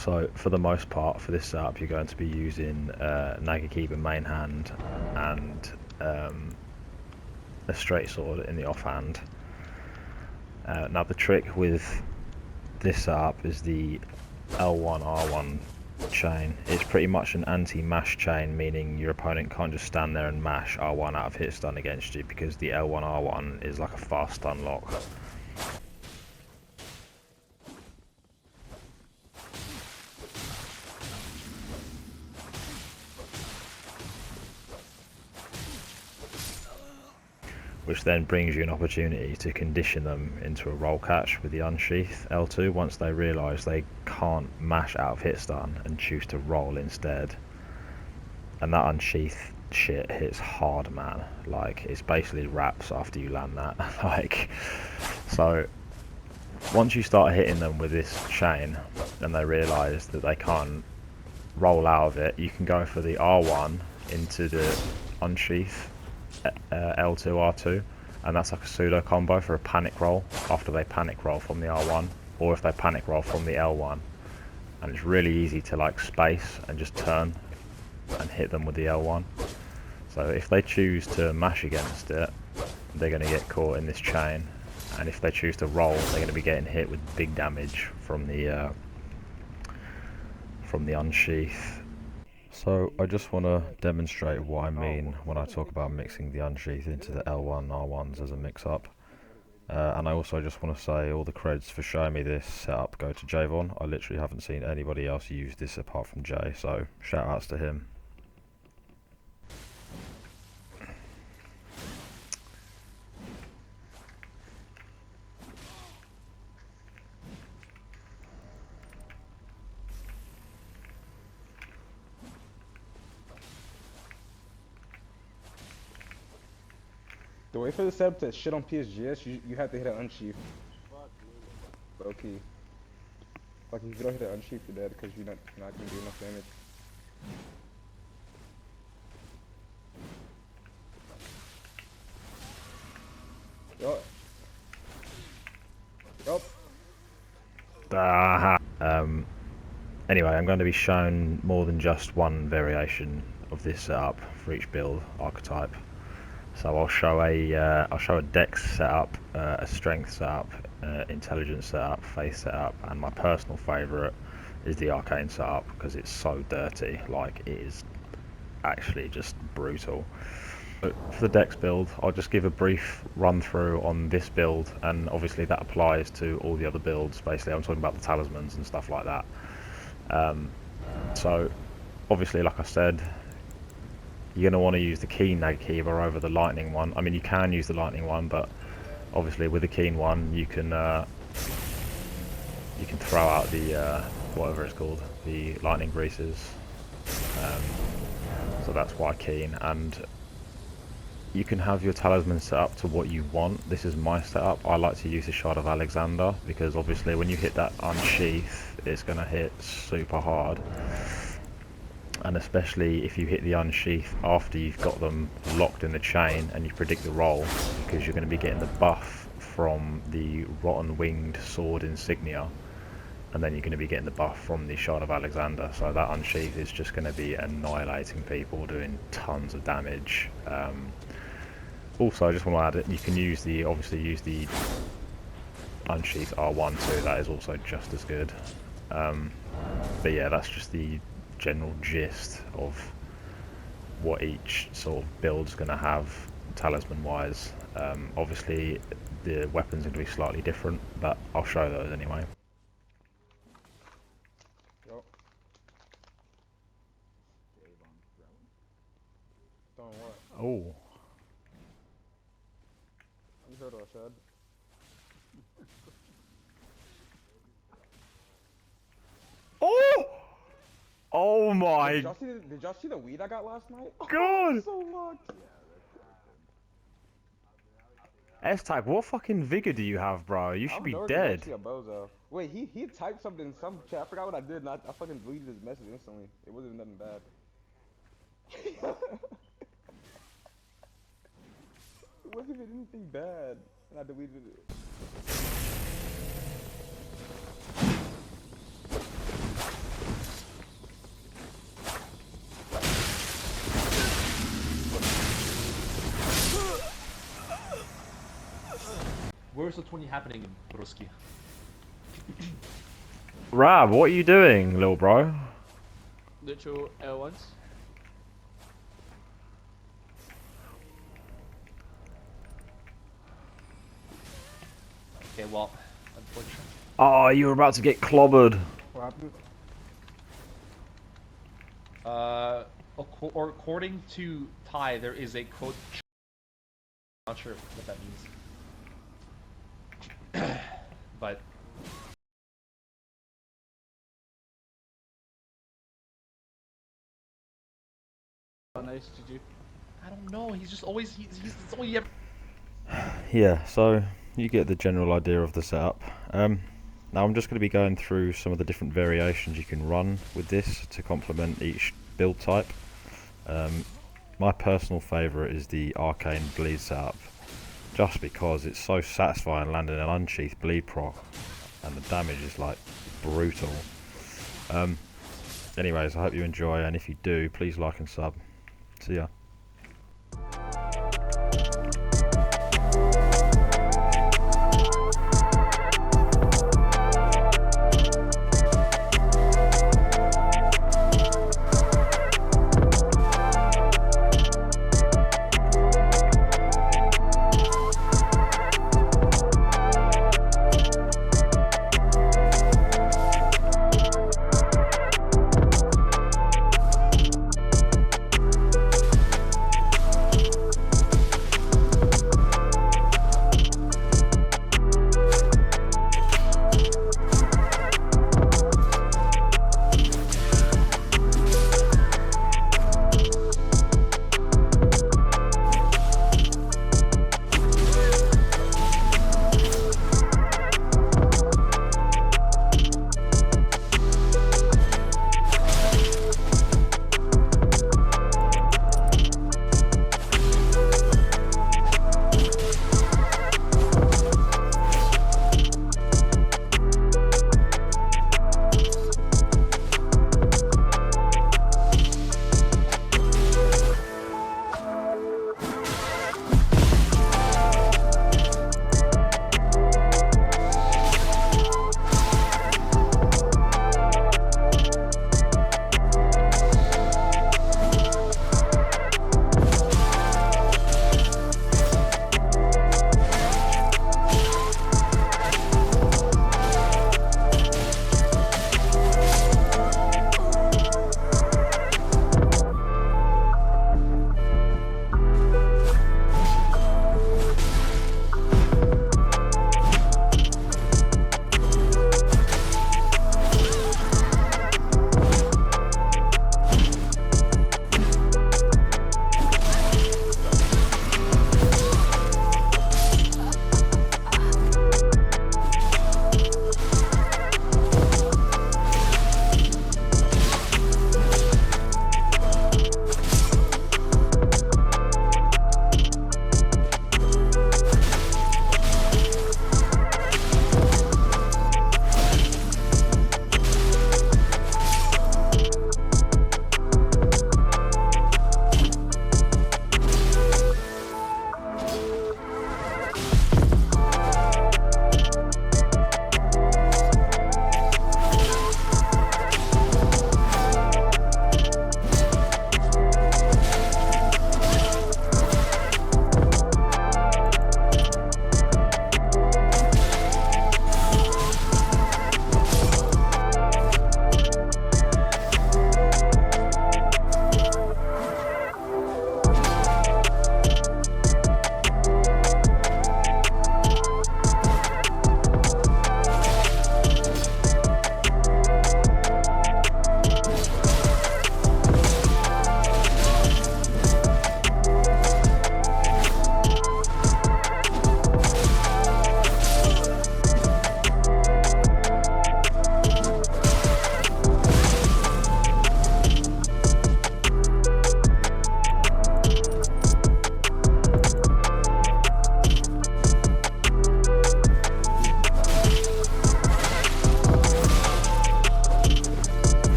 So for the most part, for this setup, you're going to be using Nagakiba main hand and a straight sword in the offhand. Now the trick with this setup is the L1 R1 chain. It's pretty much an anti-mash chain, meaning your opponent can't just stand there and mash R1 out of hit stun against you, because the L1 R1 is like a fast stun lock. Which then brings you an opportunity to condition them into a roll catch with the unsheath L2 once they realise they can't mash out of hit stun and choose to roll instead. And that unsheath shit hits hard, man. Like, it's basically wraps after you land that. Like, so once you start hitting them with this chain and they realise that they can't roll out of it, you can go for the R1 into the unsheath L2 R2, and that's like a pseudo combo for a panic roll after they panic roll from the R1, or if they panic roll from the L1. And it's really easy to like space and just turn and hit them with the L1. So if they choose to mash against it, they're going to get caught in this chain, and if they choose to roll, they're going to be getting hit with big damage from the unsheath. So I just want to demonstrate what I mean when I talk about mixing the unsheath into the L1 R1s as a mix-up. And I also just want to say all the creds for showing me this setup go to Javon. I literally haven't seen anybody else use this apart from Jay, so shout outs to him. The way for the setup to shit on PSGS, you have to hit an unsheath. Low key. Like, if you don't hit an unsheath, you're dead because you're not going to do enough damage. Yup. Anyway, I'm going to be shown more than just one variation of this setup for each build archetype. So I'll show a dex setup, a strength setup, intelligence setup, faith setup, and my personal favourite is the arcane setup because it's so dirty. Like, it is actually just brutal. But for the dex build, I'll just give a brief run through on this build, and obviously that applies to all the other builds. Basically, I'm talking about the talismans and stuff like that. So obviously, like I said, you're going to want to use the keen Nagakiba over the lightning one. I mean, you can use the lightning one, but obviously with the keen one, you can throw out the whatever it's called, the lightning greases. So that's why keen, and you can have your talisman set up to what you want. This is my setup. I like to use the Shard of Alexander because obviously when you hit that unsheath, it's going to hit super hard. And especially if you hit the unsheath after you've got them locked in the chain and you predict the roll, because you're going to be getting the buff from the rotten winged sword insignia, and then you're going to be getting the buff from the Shard of Alexander. So that unsheath is just going to be annihilating people, doing tons of damage. Also, I just want to add it, you can obviously use the unsheath R1 too. That is also just as good. But yeah, that's just the general gist of what each sort of build's going to have talisman wise. Obviously the weapons are going to be slightly different, but I'll show those anyway. Yup. Don't what? Oh, You heard what I said. oh, oh my Did y'all see the weed I got last night? god! Oh, so lucky. S-Type, what fucking vigor do you have, bro? You should be dead. A bozo. Wait, he typed something in some chat. I forgot what I did, and I fucking deleted his message instantly. It wasn't nothing bad. It wasn't even anything bad, and I deleted it. Universal 20 happening in Broski. Rab, what are you doing, little bro? Literal L1s. Okay, well, unfortunately. Oh, you were about to get clobbered. What happened? According to Ty, there is a quote. Not sure what that means, but How nice did you? I don't know. He's just always that's all he ever. Yeah, so you get the general idea of the setup. Now I'm just going to be going through some of the different variations you can run with this to complement each build type. My personal favourite is the Arcane bleed setup, just because it's so satisfying landing an unsheathed bleed proc, and the damage is like brutal. Anyways, I hope you enjoy, and if you do, please like and sub. See ya.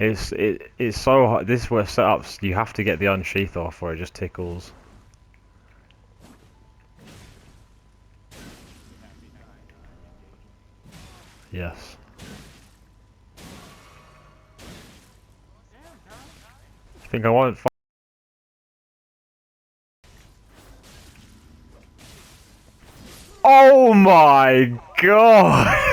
It's so hard. This is where setups you have to get the unsheath off, or it just tickles. Yes. I think I won't. Oh my god!